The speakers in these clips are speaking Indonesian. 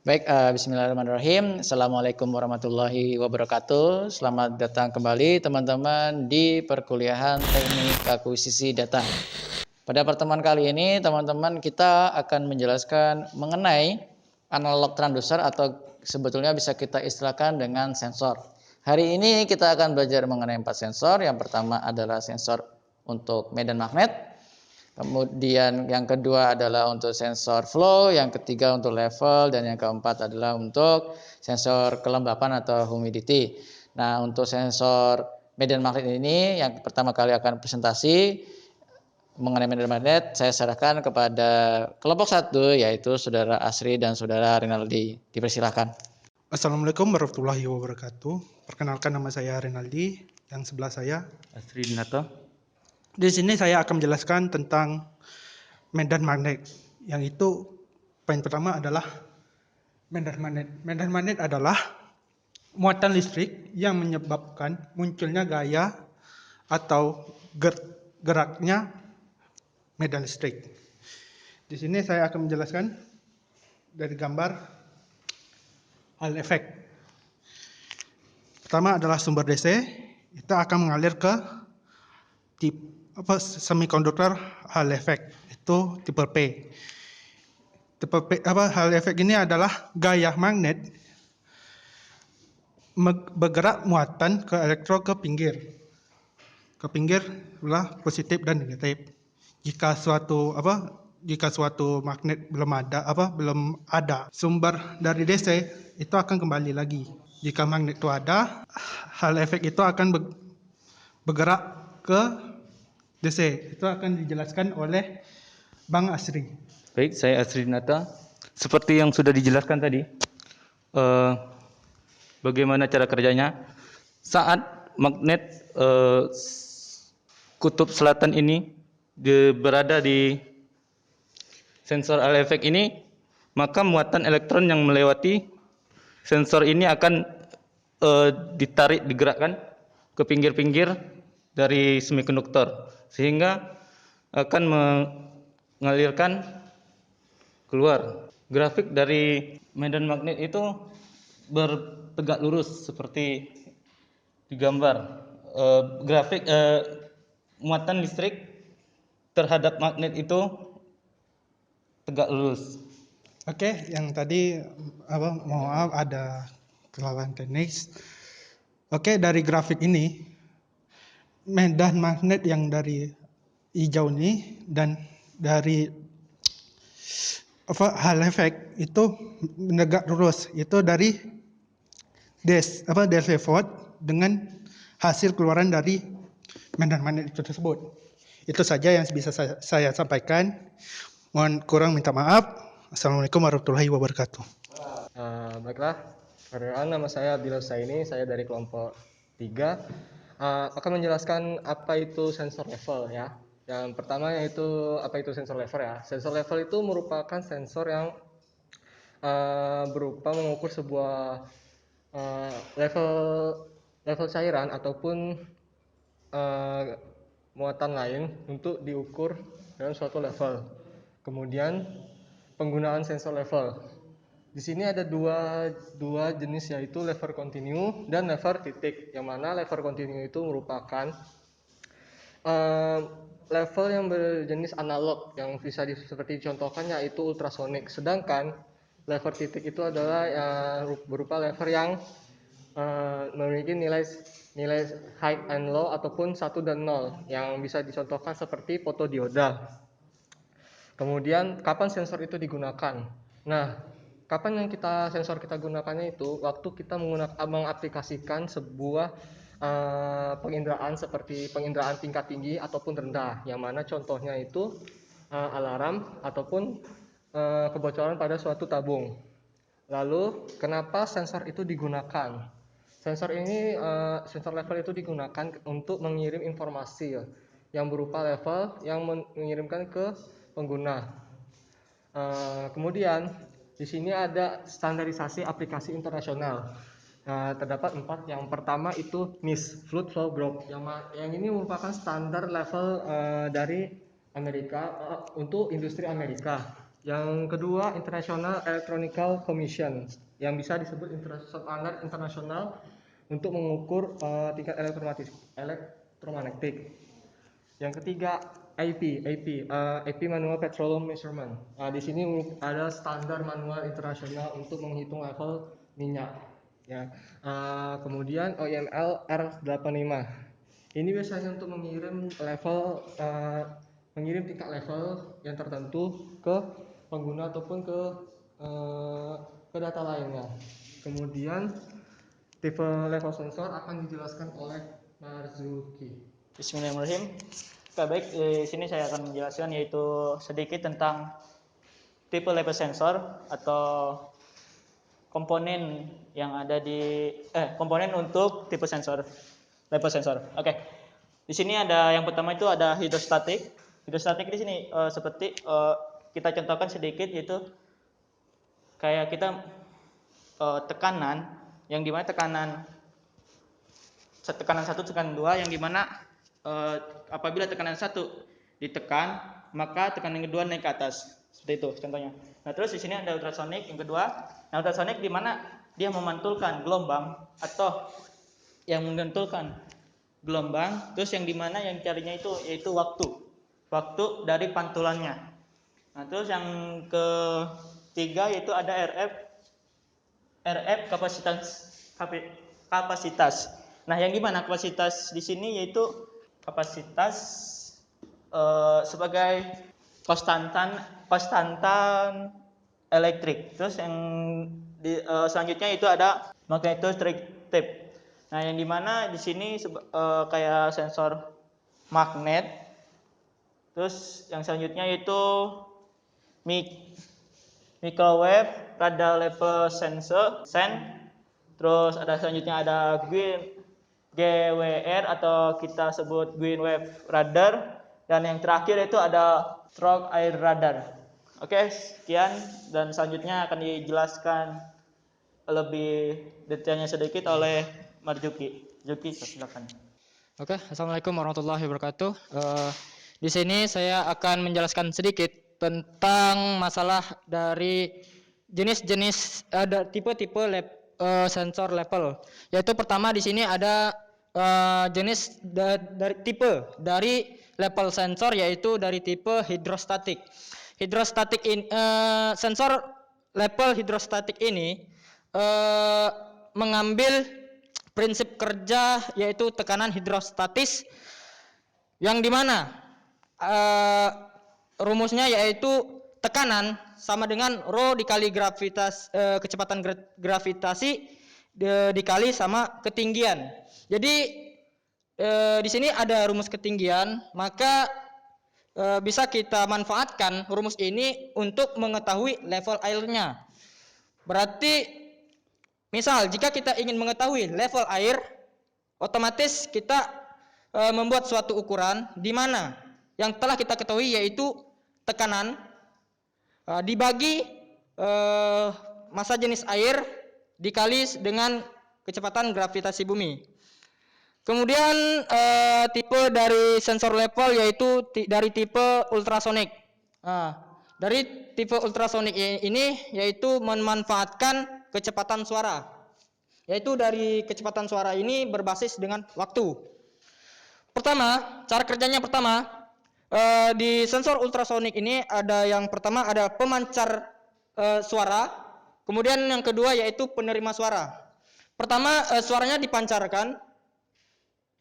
Baik, bismillahirrahmanirrahim. Assalamualaikum warahmatullahi wabarakatuh. Selamat datang kembali teman-teman di perkuliahan Teknik Akuisisi Data. Pada pertemuan kali ini, teman-teman, kita akan menjelaskan mengenai analog transducer atau sebetulnya bisa kita istilahkan dengan sensor. Hari ini kita akan belajar mengenai 4 sensor. Yang pertama adalah sensor untuk medan magnet. Kemudian yang kedua adalah untuk sensor flow, yang ketiga untuk level, dan yang keempat adalah untuk sensor kelembapan atau humidity. Nah, untuk sensor medan magnet ini yang pertama kali akan presentasi mengenai medan magnet, saya serahkan kepada kelompok 1 yaitu Saudara Asri dan Saudara Rinaldi. Dipersilakan. Assalamualaikum warahmatullahi wabarakatuh. Perkenalkan, nama saya Rinaldi, yang sebelah saya Asri Dinato. Di sini saya akan menjelaskan tentang medan magnet. Yang itu poin pertama adalah medan magnet. Medan magnet adalah muatan listrik yang menyebabkan munculnya gaya atau geraknya medan listrik. Di sini saya akan menjelaskan dari gambar Hall effect. Pertama adalah sumber DC, itu akan mengalir ke semikonduktor Hall effect, itu tipe P. Tipe P Hall effect ini adalah gaya magnet bergerak muatan ke elektro ke pinggir adalah positif dan negatif. Jika suatu magnet belum ada sumber dari DC, itu akan kembali lagi. Jika magnet itu ada, Hall effect itu akan bergerak ke DC. Itu akan dijelaskan oleh Bang Asri. Baik, saya Asri Dinata. Seperti yang sudah dijelaskan tadi, bagaimana cara kerjanya? Saat magnet kutub selatan ini berada di sensor Hall effect ini, maka muatan elektron yang melewati sensor ini akan digerakkan ke pinggir-pinggir dari semikonduktor, sehingga akan mengalirkan keluar. Grafik dari medan magnet itu bertegak lurus seperti di gambar. Grafik muatan listrik terhadap magnet itu tegak lurus. Oke, yang tadi mohon maaf ada kesalahan teknis. Oke, dari grafik ini medan magnet yang dari hijau ini dan dari Hall effect itu menegak lurus, itu dari DC volt dengan hasil keluaran dari medan magnet itu tersebut. Itu saja yang bisa saya sampaikan. Mohon kurang minta maaf. Assalamualaikum warahmatullahi wabarakatuh. Baiklah, perkenalkan, nama saya Bilal Saini, saya dari kelompok 3. Akan menjelaskan apa itu sensor level ya. Yang pertama yaitu apa itu sensor level ya. Sensor level itu merupakan sensor yang berupa mengukur sebuah level cairan ataupun muatan lain untuk diukur dalam suatu level. Kemudian penggunaan sensor level. Di sini ada dua jenis, yaitu lever kontinu dan lever titik. Yang mana lever kontinu itu merupakan level yang berjenis analog yang bisa seperti dicontohkan yaitu ultrasonik. Sedangkan lever titik itu adalah berupa lever yang memiliki nilai high and low ataupun 1 dan 0 yang bisa dicontohkan seperti fotodioda. Kemudian kapan sensor itu digunakan? Nah, kapan yang sensor kita gunakannya itu waktu kita mengaplikasikan sebuah penginderaan seperti penginderaan tingkat tinggi ataupun rendah, yang mana contohnya itu alarm ataupun kebocoran pada suatu tabung. Lalu kenapa sensor itu digunakan? Sensor level itu digunakan untuk mengirim informasi yang berupa level yang mengirimkan ke pengguna. Kemudian Di sini ada standarisasi aplikasi internasional. Nah, terdapat 4. Yang pertama itu NIST, Fluid Flow Group. Yang ini merupakan standar level dari Amerika untuk industri Amerika. Yang kedua, International Electronical Commission, yang bisa disebut standar internasional untuk mengukur tingkat elektromagnetik. Yang ketiga, AP Manual Petroleum Measurement. Di sini ada standar manual internasional untuk menghitung level minyak. Ya. Kemudian OML R85. Ini biasanya untuk mengirim tingkat level yang tertentu ke pengguna ataupun ke data lainnya. Kemudian tipe level sensor akan dijelaskan oleh Marzuki. Bismillahirrahmanirrahim. Oke, baik, di sini saya akan menjelaskan yaitu sedikit tentang tipe level sensor atau komponen yang ada di komponen untuk tipe sensor, level sensor. Oke. Di sini ada yang pertama itu ada hidrostatik. Hidrostatik di sini seperti kita contohkan sedikit, yaitu kayak kita tekanan yang dimana tekanan 1, tekanan 2, yang dimana apabila tekanan 1 ditekan, maka tekanan kedua naik ke atas. Seperti itu contohnya. Nah, terus di sini ada ultrasonik yang kedua. Nah, ultrasonik di mana dia memantulkan gelombang atau yang menggantulkan gelombang, terus yang dimana yang carinya itu yaitu waktu dari pantulannya. Nah, terus yang ketiga yaitu ada RF kapasitas. Nah, yang gimana kapasitas di sini yaitu kapasitas sebagai konstantan elektrik. Terus yang selanjutnya itu ada magnetostrictive. Nah, yang dimana di sini kayak sensor magnet. Terus yang selanjutnya itu microwave radar level sensor, terus ada selanjutnya ada GWR atau kita sebut Green Wave Radar, dan yang terakhir itu ada Stroke Air Radar. Oke, sekian, dan selanjutnya akan dijelaskan lebih detailnya sedikit oleh Marzuki. Marzuki, silakan. Oke, assalamualaikum warahmatullahi wabarakatuh. Di sini saya akan menjelaskan sedikit tentang masalah dari jenis-jenis tipe-tipe sensor level. Yaitu pertama di sini ada jenis dari tipe dari level sensor, yaitu dari tipe hidrostatik. Sensor level hidrostatik ini mengambil prinsip kerja yaitu tekanan hidrostatis, yang dimana rumusnya yaitu tekanan sama dengan rho dikali kecepatan gravitasi dikali sama ketinggian. Jadi di sini ada rumus ketinggian, maka bisa kita manfaatkan rumus ini untuk mengetahui level airnya. Berarti misal jika kita ingin mengetahui level air, otomatis kita membuat suatu ukuran di mana yang telah kita ketahui yaitu tekanan dibagi massa jenis air dikali dengan kecepatan gravitasi bumi. Kemudian tipe dari sensor level yaitu dari tipe ultrasonik. Dari tipe ultrasonik ini yaitu memanfaatkan kecepatan suara. Yaitu dari kecepatan suara ini berbasis dengan waktu. Pertama, cara kerjanya pertama, di sensor ultrasonik ini ada yang pertama ada pemancar suara, kemudian yang kedua yaitu penerima suara. Pertama, suaranya dipancarkan,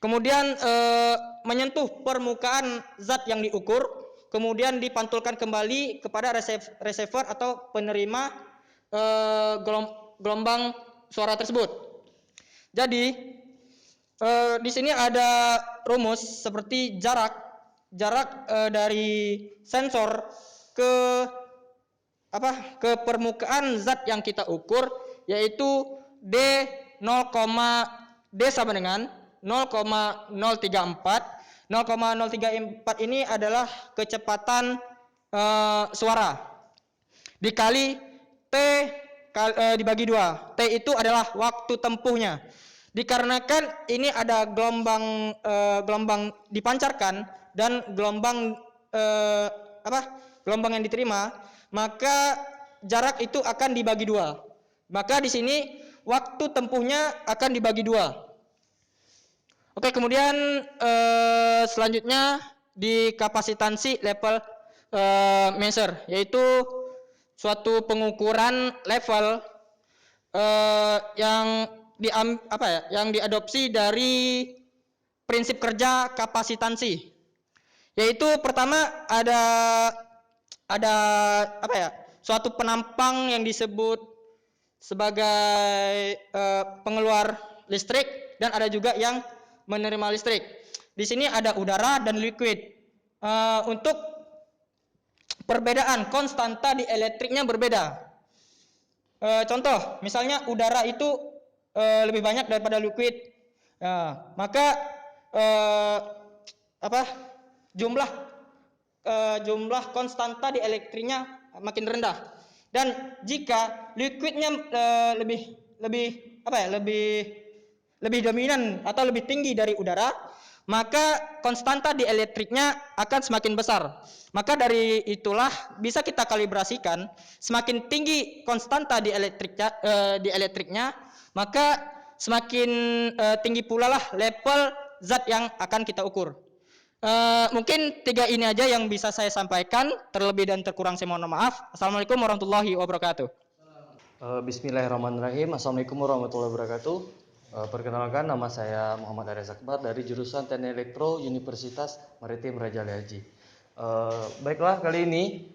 kemudian menyentuh permukaan zat yang diukur, kemudian dipantulkan kembali kepada receiver atau penerima gelombang suara tersebut. Jadi di sini ada rumus seperti jarak dari sensor ke permukaan zat yang kita ukur, yaitu D sama dengan 0,034. 0,034 ini adalah kecepatan suara dikali dibagi 2. T itu adalah waktu tempuhnya. Dikarenakan ini ada gelombang dipancarkan dan gelombang gelombang yang diterima, maka jarak itu akan dibagi 2. Maka di sini waktu tempuhnya akan dibagi 2. Oke, kemudian selanjutnya di kapasitansi level measure, yaitu suatu pengukuran level yang diadopsi dari prinsip kerja kapasitansi. Yaitu pertama ada suatu penampang yang disebut sebagai pengeluar listrik dan ada juga yang menerima listrik. Di sini ada udara dan liquid. Untuk perbedaan konstanta di elektriknya berbeda. Contoh, misalnya udara itu lebih banyak daripada liquid. Maka jumlah konstanta di elektriknya makin rendah. Dan jika liquidnya lebih dominan atau lebih tinggi dari udara, maka konstanta di elektriknya akan semakin besar. Maka dari itulah bisa kita kalibrasikan, semakin tinggi konstanta di elektriknya, maka semakin tinggi pula lah level zat yang akan kita ukur. Mungkin 3 ini aja yang bisa saya sampaikan. Terlebih dan terkurang saya mohon maaf. Assalamualaikum warahmatullahi wabarakatuh. Bismillahirrahmanirrahim. Assalamualaikum warahmatullahi wabarakatuh. Perkenalkan, nama saya Muhammad Arya Akbar dari jurusan Teknik Elektro Universitas Maritim Raja Ali Haji. Baiklah, kali ini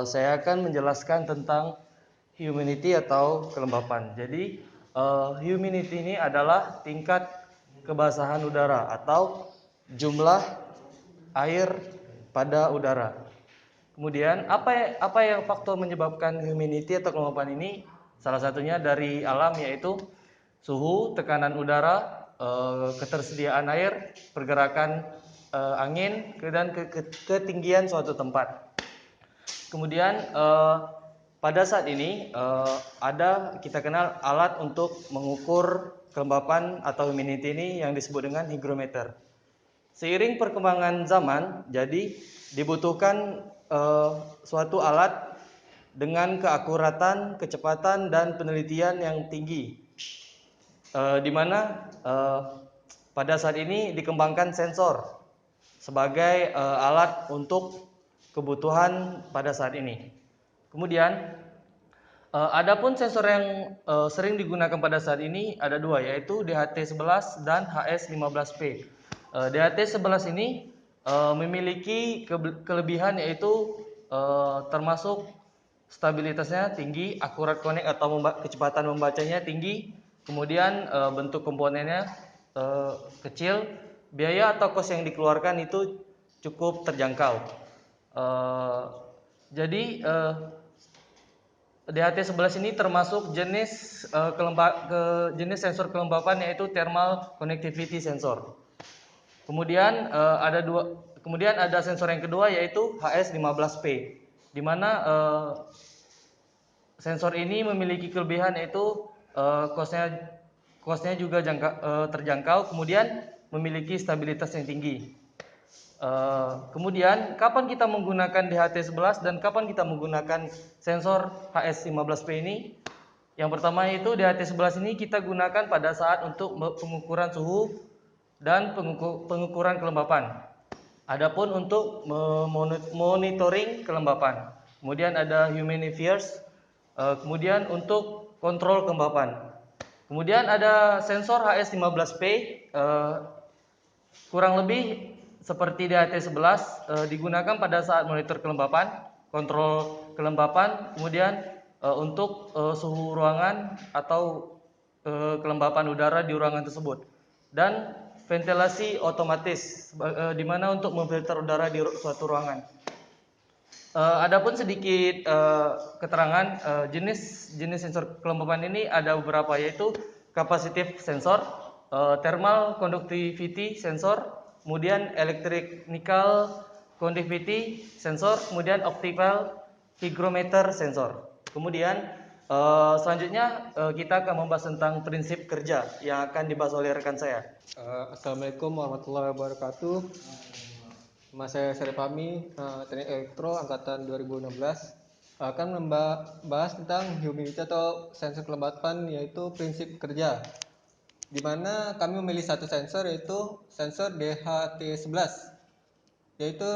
saya akan menjelaskan tentang humidity atau kelembapan. Jadi humidity ini adalah tingkat kebasahan udara atau jumlah air pada udara. Kemudian apa yang faktor menyebabkan humidity atau kelembapan ini? Salah satunya dari alam, yaitu suhu, tekanan udara, ketersediaan air, pergerakan angin, dan ketinggian suatu tempat. Kemudian pada saat ini kita kenal alat untuk mengukur kelembapan atau humidity ini yang disebut dengan hygrometer. Seiring perkembangan zaman, jadi dibutuhkan suatu alat dengan keakuratan, kecepatan, dan penelitian yang tinggi. Di mana pada saat ini dikembangkan sensor sebagai alat untuk kebutuhan pada saat ini. Kemudian adapun sensor yang sering digunakan pada saat ini ada 2, yaitu DHT11 dan HS15P. DHT11 ini memiliki kelebihan, yaitu termasuk stabilitasnya tinggi, akurat connect atau kecepatan membacanya tinggi. Kemudian bentuk komponennya kecil, biaya atau kos yang dikeluarkan itu cukup terjangkau. Jadi DHT11 ini termasuk jenis sensor kelembapan, yaitu thermal connectivity sensor. Kemudian ada sensor yang kedua, yaitu HS15P, di mana sensor ini memiliki kelebihan, yaitu kosnya juga terjangkau, kemudian memiliki stabilitas yang tinggi. Kemudian kapan kita menggunakan DHT11 dan kapan kita menggunakan sensor HS15P ini? Yang pertama itu DHT11 ini kita gunakan pada saat untuk pengukuran suhu dan pengukuran kelembapan. Adapun untuk monitoring kelembapan, kemudian ada humidifiers, kemudian untuk kontrol kelembapan. Kemudian ada sensor HS15P, kurang lebih seperti DHT11, digunakan pada saat monitor kelembapan, kontrol kelembapan, kemudian untuk suhu ruangan atau kelembapan udara di ruangan tersebut, dan ventilasi otomatis, di mana untuk memfilter udara di suatu ruangan. Adapun sedikit keterangan jenis sensor kelembapan ini ada beberapa, yaitu capacitive sensor, thermal conductivity sensor, kemudian electrical conductivity sensor, kemudian optical hygrometer sensor. Kemudian Selanjutnya kita akan membahas tentang prinsip kerja yang akan dibahas oleh rekan saya. Assalamualaikum warahmatullahi wabarakatuh. Nama saya Syarif Fahmi, Teknik Elektro angkatan 2016, akan membahas tentang humidity atau sensor kelembapan, yaitu prinsip kerja. Di mana kami memilih satu sensor, yaitu sensor DHT11. Yaitu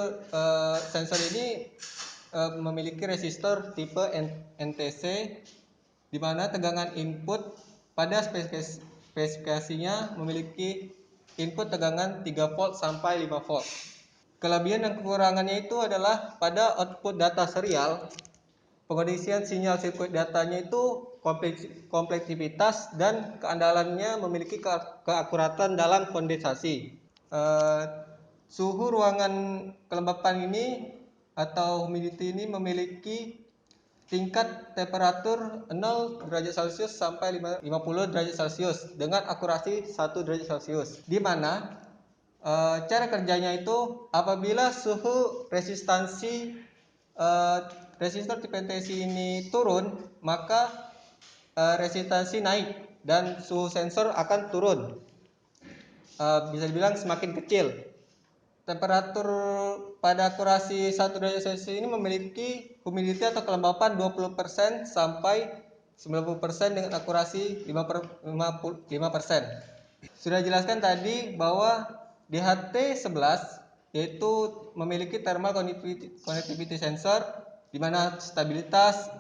sensor ini memiliki resistor tipe NTC, di mana tegangan input pada spesifikasinya memiliki input tegangan 3 volt sampai 5 volt. Kelebihan dan kekurangannya itu adalah pada output data serial, pengondisian sinyal sirkuit datanya itu kompleksitas dan keandalannya memiliki keakuratan dalam kondensasi. Suhu ruangan kelembapan ini atau humidity ini memiliki tingkat temperatur 0 derajat Celcius sampai 50 derajat Celcius dengan akurasi 1 derajat Celcius. Di mana cara kerjanya itu apabila suhu resistansi resistor tipe NTC ini turun, maka resistansi naik dan suhu sensor akan turun. Bisa dibilang semakin kecil. Temperatur pada akurasi 1 derajat Celcius ini memiliki humidity atau kelembapan 20% sampai 90% dengan akurasi 5%. Sudah dijelaskan tadi bahwa DHT11 yaitu memiliki thermal conductivity sensor, di mana stabilitas,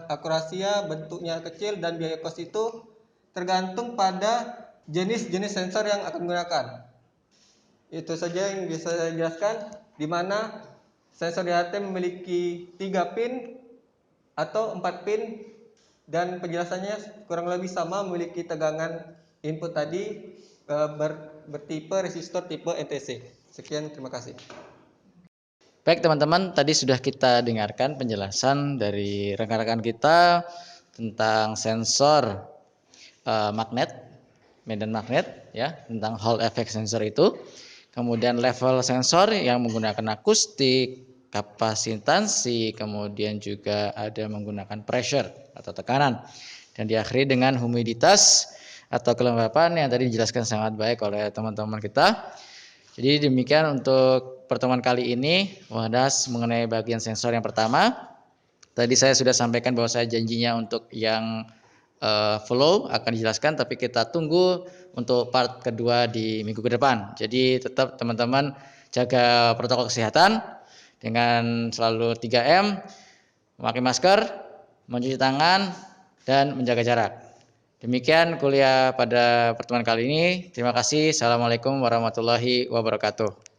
akurasinya, bentuknya kecil, dan biaya kos itu tergantung pada jenis-jenis sensor yang akan digunakan. Itu saja yang bisa saya jelaskan, di mana sensor DHT memiliki 3 pin atau 4 pin, dan penjelasannya kurang lebih sama, memiliki tegangan input tadi bertipe resistor tipe NTC. Sekian, terima kasih. Baik teman-teman, tadi sudah kita dengarkan penjelasan dari rekan-rekan kita tentang sensor magnet, medan magnet, ya, tentang Hall effect sensor itu. Kemudian level sensor yang menggunakan akustik, kapasitansi, kemudian juga ada menggunakan pressure atau tekanan. Dan diakhiri dengan humiditas atau kelembapan yang tadi dijelaskan sangat baik oleh teman-teman kita. Jadi demikian untuk pertemuan kali ini, membahas mengenai bagian sensor yang pertama. Tadi saya sudah sampaikan bahwa saya janjinya untuk yang flow akan dijelaskan, tapi kita tunggu untuk part kedua di minggu ke depan. Jadi tetap teman-teman jaga protokol kesehatan dengan selalu 3M, memakai masker, mencuci tangan, dan menjaga jarak. Demikian kuliah pada pertemuan kali ini. Terima kasih. Assalamualaikum warahmatullahi wabarakatuh.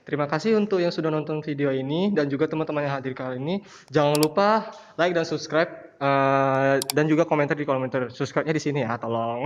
Terima kasih untuk yang sudah nonton video ini dan juga teman-teman yang hadir kali ini. Jangan lupa like dan subscribe dan juga komentar di kolom komentar. Subscribe-nya di sini ya, tolong.